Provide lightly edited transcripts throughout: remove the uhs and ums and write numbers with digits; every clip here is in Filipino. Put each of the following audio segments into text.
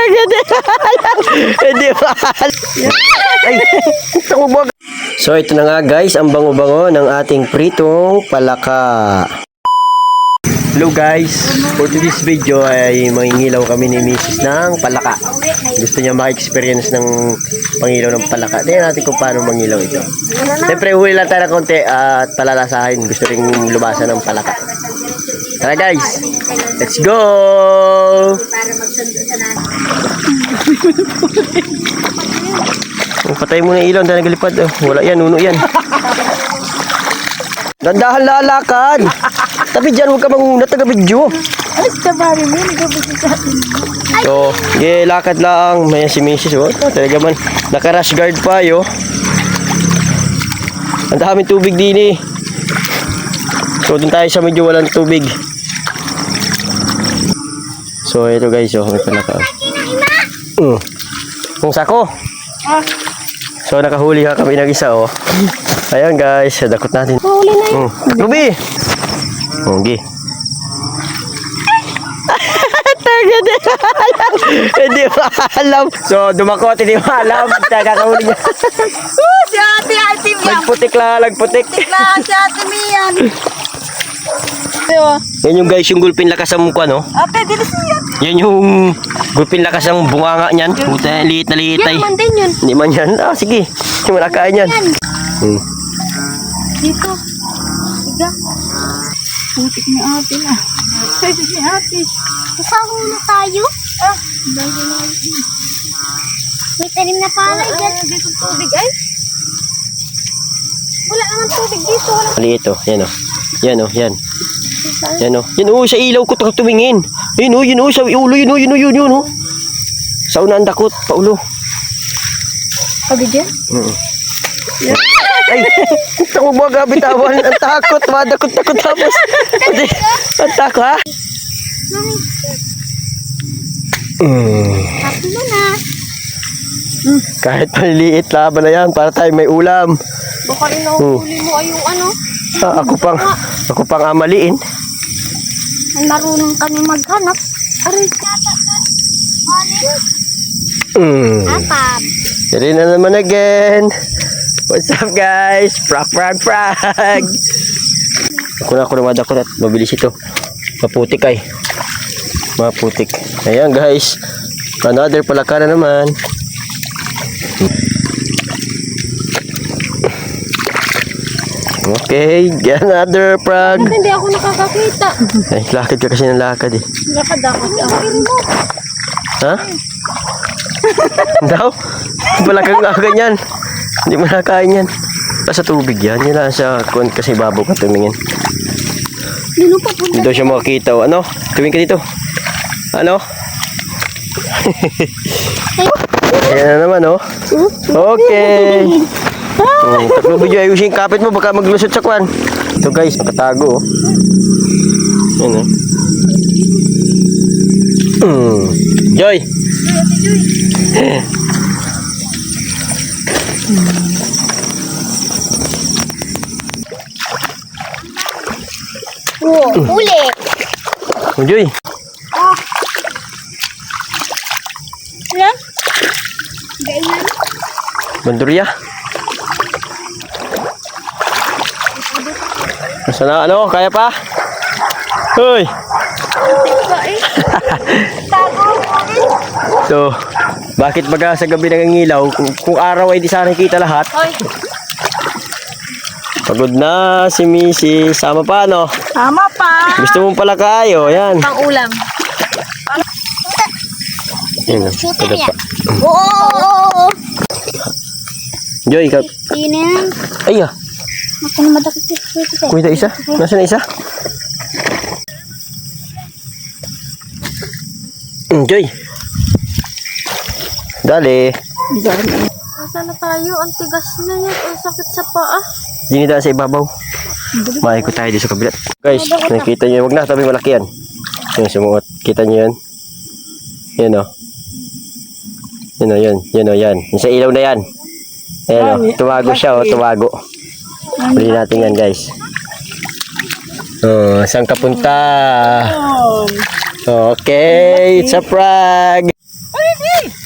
Hindi ba? Ay, so ito na nga guys, ang bango-bango ng ating pritong palaka. Hello guys, for today's video ay mangingilaw kami ni Mrs. ng palaka. Gusto niya maka-experience ng pangilaw ng palaka. Tingnan natin kung paano mangilaw ito. Siyempre huli lang tayo ng konti at palalasahin. Gusto rin lubasan ng palaka. Tara guys, let's go! Patay mo na ilaw, dahil nagalipad. Wala yan, nuno yan. Dandahan lalakad. Tapi dyan, huwag ka manguna taga-video. Ay, sabari mo, nagabigay sa atin. So, lakad lang. May si Mrs. Oh, talaga man. Naka-rush guard pa, yo. Ang daming tubig din eh. So, dun tayo sa medyo walang tubig. So, ito guys, oh, may palaka. Kung sako. So, nakahuli ka kami ng isa, oh. Ayan guys, dakot natin. Huli na yun. Ruby! Okay. Hindi ba alam? So, dumakot, hindi ba alam? Kakahuli niya. Si ate, ate Mian. Nagputik lang, nagputik. Tikla si ate Mian. Diba? Yan yung guys, yung gulpin lakas ang mukha, no? Ate, dito siya. Yan yung gulpin lakas ang bunganga niyan. Puta, liit na liit ay. Yan, man din yun. Hindi man yan. Ah, sige. Yung malakain yan. Dito. Tiga. Putik ni ate na. Pwede si ate. Kasama na tayo. Bago na. May tanim na palay dyan. Dito tubig ay. Wala naman tubig dito. Wala. Maliit, oh. Yan, oh. Yan, oh. Yan. Yan, oh. Yan, oh. Sa ilaw ko tumingin. Yun, oh. Yun, oh. Sa ulo. Yun, oh. Yun, oh. Yun, oh. Sa unang dakot. Paulo. Pag dyan? Ay, ako mo bitawan. Ang takot, madakot-takot tapos. Ang takot, ha? Tapos mo na. Kahit maliliit, laban na yan para tayo may ulam. Baka rin nahuli mo ay yung ano. Ako pang amaliin. Ang marunong kami maghanap. Aray. Apap. Yan na naman again. What's up guys? Frag. Ako na madakot at mabilis ito. Maputik ay. Maputik. Ayan guys. Another palaka na naman. Okay, another frag. Hindi ako nakakakita. Ay, lakad ka kasi ng lakad eh. Lakad ako. Ha? Daw? Palakang nga ganyan. Hindi mo nakain yan. Sa tubig yan. Yan lang sa kuwan kasi babaw ka tumingin. Dino pa po. Hindi daw siya makakita. O, ano? Tumingin ka dito. Ano? Ayan na naman, oh. Okay. Takbo video. Ayusin yung kapit mo. Baka maglusot sa kuwan. Ito guys, nakatago, oh. Yan, oh. Joy! Uli. Joy! Yan? Ganyan. Bandurya. Sana ano, kaya pa? Hoy. So, bakit baga sa gabi nangangilaw? Kung araw ay di sana kita lahat. Hoy. Pagod na si Missy. Sama pa, no? Tama pa. Gusto mong pala kayo, yan. Pang ulam. Yan, Shooter pa. yan. Oo. Joy, ka. Yun na yan. Ay, ah. Ako na madakit dito. Kuya isa. Nasaan na isa? Joy. Dali. Nasaan na tayo? Ang tigas na yan. Ang sakit sa paa. Dinidaan sa ibabaw. Maikot tayo dito sa kabila. Guys, nakita nyo. Huwag na, tabi malaki yan. Yung sumuot. Kita nyo yan? Yan, o. Yan, o, yan. Yan, o, yan. Yung sa ilaw na yan. Ayan, o. Tumago siya, o. Tumago. Huli natin yan, guys. Oh, saan ka punta? Okay, it's a frag.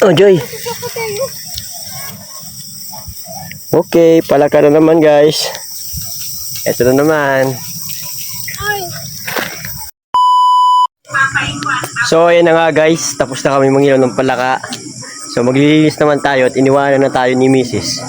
Oh, Joy. Okay, palaka na naman guys. Ito na naman. So, ayan na nga guys. Tapos na kami mangilaw ng palaka. So, maglilinis naman tayo at iniwanan na tayo ni Mrs.